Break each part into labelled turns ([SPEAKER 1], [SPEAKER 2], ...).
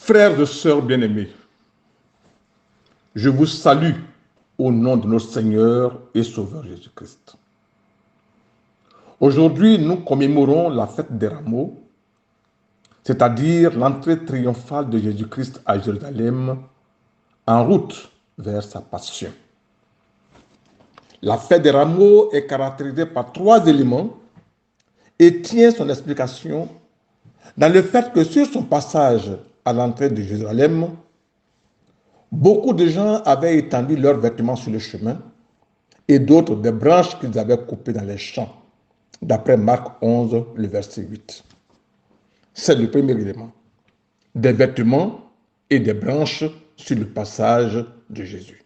[SPEAKER 1] Frères et sœurs bien-aimés, je vous salue au nom de notre Seigneur et Sauveur Jésus-Christ. Aujourd'hui, nous commémorons la fête des Rameaux, c'est-à-dire l'entrée triomphale de Jésus-Christ à Jérusalem en route vers sa passion. La fête des Rameaux est caractérisée par 3 éléments et tient son explication dans le fait que sur son passage à l'entrée de Jérusalem, beaucoup de gens avaient étendu leurs vêtements sur le chemin et d'autres des branches qu'ils avaient coupées dans les champs, d'après Marc 11, le verset 8. C'est le premier élément. Des vêtements et des branches sur le passage de Jésus.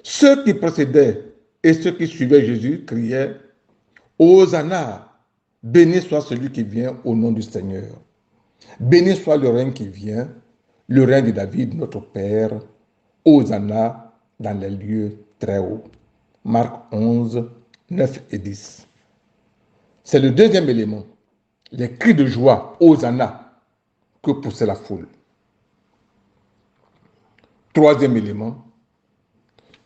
[SPEAKER 1] Ceux qui précédaient et ceux qui suivaient Jésus criaient « Hosanna, béni soit celui qui vient au nom du Seigneur. Béni soit le règne qui vient, le règne de David, notre Père. Hosanna dans les lieux très hauts. » Marc 11, 9 et 10. C'est le deuxième élément. Les cris de joie, Hosanna, que poussait la foule. Troisième élément,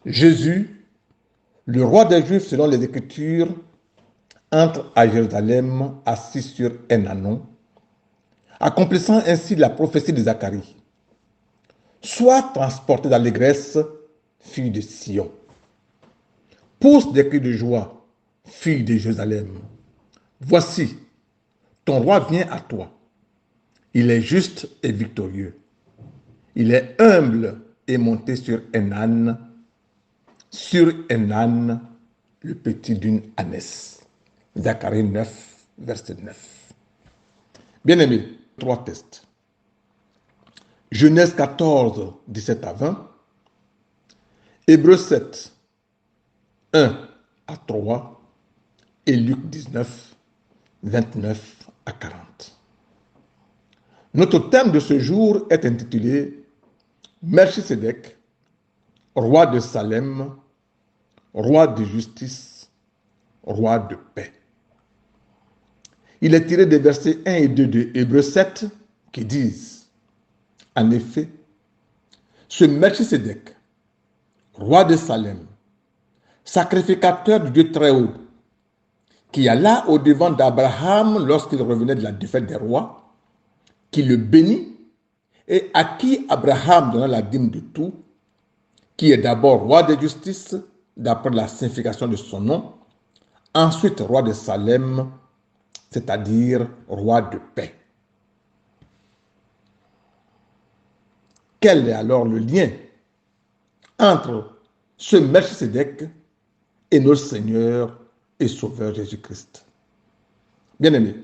[SPEAKER 1] Jésus, le roi des Juifs selon les Écritures, entre à Jérusalem assis sur un ânon, accomplissant ainsi la prophétie de Zacharie. Sois transporté d'allégresse, fille de Sion. Pousse des cris de joie, fille de Jérusalem. Voici, ton roi vient à toi. Il est juste et victorieux. Il est humble et monté sur un âne, le petit d'une ânesse. Zacharie 9, verset 9. Bien-aimés, 3 textes. Genèse 14, 17 à 20. Hébreux 7, 1 à 3. Et Luc 19, 29 à 40. Notre thème de ce jour est intitulé Melchisédek, roi de Salem, roi de justice, roi de paix. Il est tiré des versets 1 et 2 de Hébreux 7 qui disent, en effet, ce Melchisédek, roi de Salem, sacrificateur du Dieu très haut, qui alla au-devant d'Abraham lorsqu'il revenait de la défaite des rois, qui le bénit et à qui Abraham donna la dîme de tout, qui est d'abord roi de justice, d'après la signification de son nom, ensuite roi de Salem, c'est-à-dire roi de paix. Quel est alors le lien entre ce Melchisédek et notre Seigneur et Sauveur Jésus-Christ? Bien-aimés,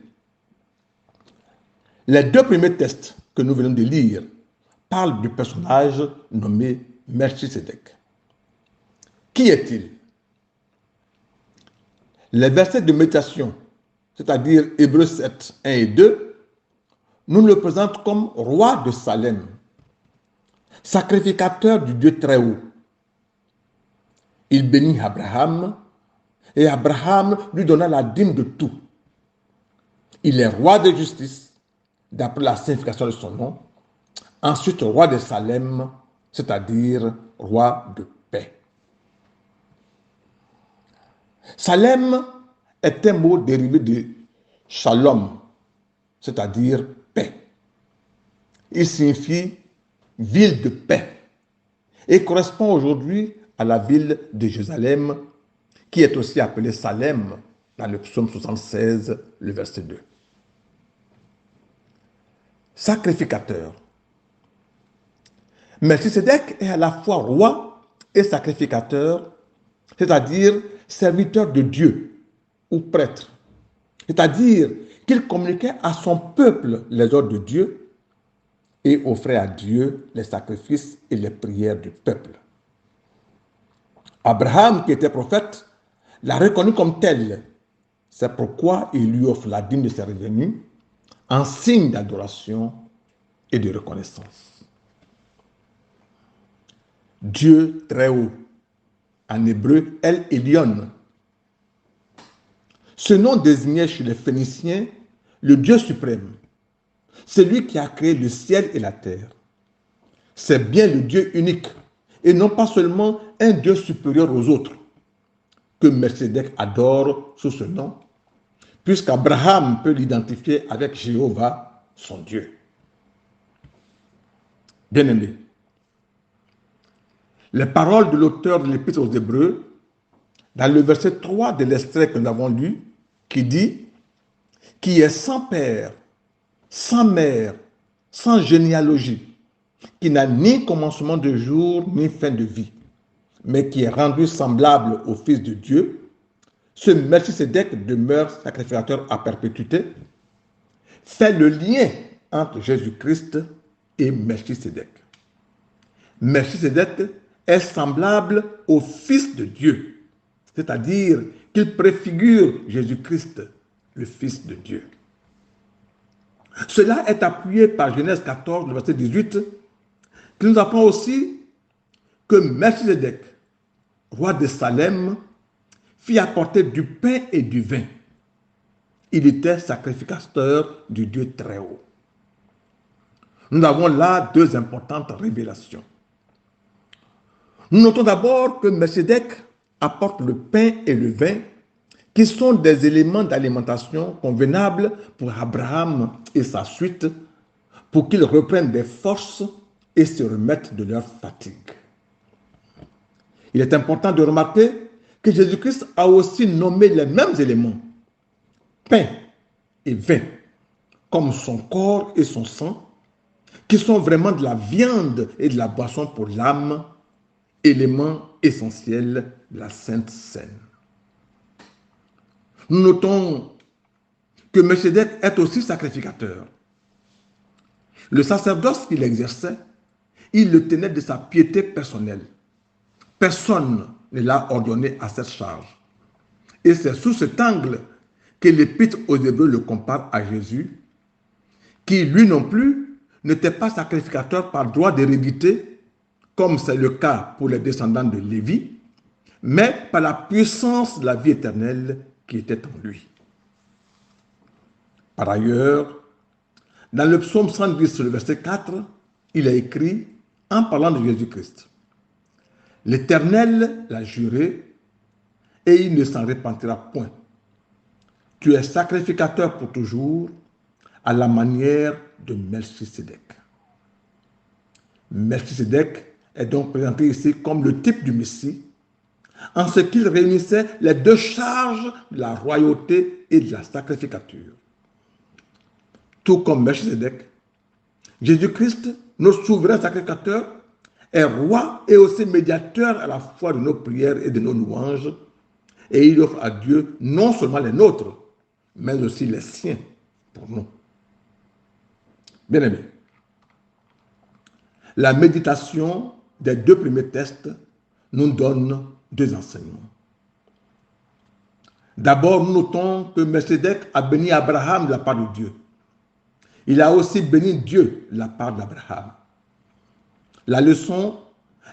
[SPEAKER 1] les 2 premiers textes que nous venons de lire parlent du personnage nommé Melchisédek. Qui est-il? Les versets de méditation, c'est-à-dire Hébreux 7, 1 et 2, nous le présentent comme roi de Salem, sacrificateur du Dieu très haut. Il bénit Abraham et Abraham lui donna la dîme de tout. Il est roi de justice, d'après la signification de son nom. Ensuite, roi de Salem, c'est-à-dire roi de paix. Salem est un mot dérivé de shalom, c'est-à-dire paix. Il signifie ville de paix et correspond aujourd'hui à la ville de Jérusalem, qui est aussi appelée Salem dans le psaume 76, le verset 2. Sacrificateur. Melchisédek est à la fois roi et sacrificateur, c'est-à-dire serviteur de Dieu ou prêtre. C'est-à-dire qu'il communiquait à son peuple les ordres de Dieu et offrait à Dieu les sacrifices et les prières du peuple. Abraham, qui était prophète, l'a reconnu comme tel. C'est pourquoi il lui offre la dîme de ses revenus en signe d'adoration et de reconnaissance. Dieu très haut, en hébreu El Elyon. Ce nom désignait chez les Phéniciens le Dieu suprême, C'est lui qui a créé le ciel et la terre. C'est bien le Dieu unique et non pas seulement un Dieu supérieur aux autres que Melchisedec adore sous ce nom, puisqu'Abraham peut l'identifier avec Jéhovah, son Dieu. Bien-aimé, les paroles de l'auteur de l'Épître aux Hébreux, dans le verset 3 de l'extrait que nous avons lu, qui dit « Qui est sans père, sans mère, sans généalogie, qui n'a ni commencement de jour, ni fin de vie, mais qui est rendu semblable au Fils de Dieu, ce Melchisedec demeure sacrificateur à perpétuité, fait le lien entre Jésus-Christ et Melchisedec. Melchisedec est semblable au Fils de Dieu, c'est-à-dire qu'il préfigure Jésus-Christ, le Fils de Dieu. Cela est appuyé par Genèse 14, verset 18, qui nous apprend aussi que Melchisedec, roi de Salem, fit apporter du pain et du vin. Il était sacrificateur du Dieu très haut. Nous avons là deux importantes révélations. Nous notons d'abord que Melchisedec apporte le pain et le vin, qui sont des éléments d'alimentation convenables pour Abraham et sa suite, pour qu'ils reprennent des forces et se remettent de leur fatigue. Il est important de remarquer que Jésus-Christ a aussi nommé les mêmes éléments, pain et vin, comme son corps et son sang, qui sont vraiment de la viande et de la boisson pour l'âme, éléments essentiels de la Sainte Seine. Nous notons que Melchisedec est aussi sacrificateur. Le sacerdoce qu'il exerçait, il le tenait de sa piété personnelle. Personne ne l'a ordonné à cette charge. Et c'est sous cet angle que l'Épître aux Hébreux le compare à Jésus, qui lui non plus n'était pas sacrificateur par droit d'hérédité, comme c'est le cas pour les descendants de Lévi, mais par la puissance de la vie éternelle qui était en lui. Par ailleurs, dans le psaume 110, le verset 4, il a écrit, en parlant de Jésus-Christ, « L'Éternel l'a juré, et il ne s'en repentira point. Tu es sacrificateur pour toujours, à la manière de Melchisedec. » Melchisedec est donc présenté ici comme le type du Messie, en ce qu'il réunissait les deux charges de la royauté et de la sacrificature. Tout comme Melchisedec, Jésus-Christ, notre souverain sacrificateur, est roi et aussi médiateur à la fois de nos prières et de nos louanges, et il offre à Dieu non seulement les nôtres, mais aussi les siens pour nous. Bien-aimés, la méditation des deux premiers textes nous donne deux enseignements. D'abord, nous notons que Melchisedec a béni Abraham de la part de Dieu. Il a aussi béni Dieu de la part d'Abraham. La leçon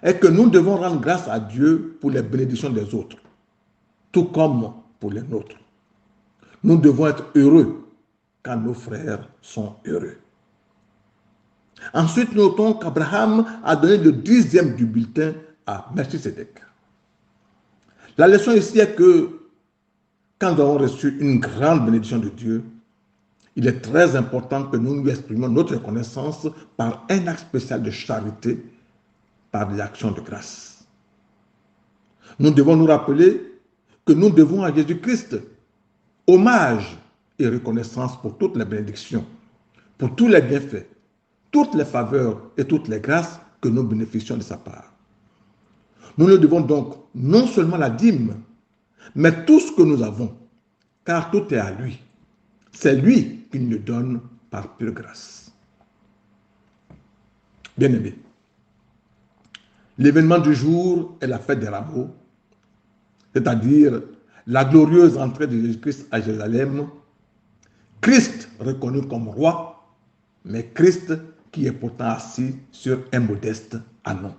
[SPEAKER 1] est que nous devons rendre grâce à Dieu pour les bénédictions des autres, tout comme pour les nôtres. Nous devons être heureux quand nos frères sont heureux. Ensuite, notons qu'Abraham a donné le 10e du bulletin à Melchisedec. La leçon ici est que quand nous avons reçu une grande bénédiction de Dieu, il est très important que nous lui exprimions notre reconnaissance par un acte spécial de charité, par des actions de grâce. Nous devons nous rappeler que nous devons à Jésus-Christ hommage et reconnaissance pour toutes les bénédictions, pour tous les bienfaits, toutes les faveurs et toutes les grâces que nous bénéficions de sa part. Nous ne devons donc non seulement la dîme, mais tout ce que nous avons, car tout est à lui. C'est lui qui nous le donne par pure grâce. Bien-aimés, l'événement du jour est la fête des rameaux, c'est-à-dire la glorieuse entrée de Jésus-Christ à Jérusalem, Christ reconnu comme roi, mais Christ qui est pourtant assis sur un modeste ânon.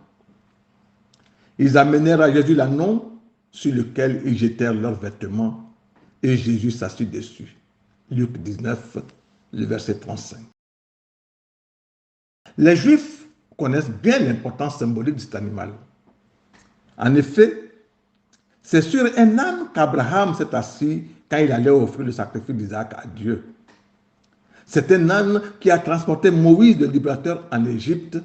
[SPEAKER 1] Ils amenèrent à Jésus l'ânon sur lequel ils jetèrent leurs vêtements et Jésus s'assit dessus. Luc 19, le verset 35. Les Juifs connaissent bien l'importance symbolique de cet animal. En effet, c'est sur un âne qu'Abraham s'est assis quand il allait offrir le sacrifice d'Isaac à Dieu. C'est un âne qui a transporté Moïse, le libérateur, en Égypte,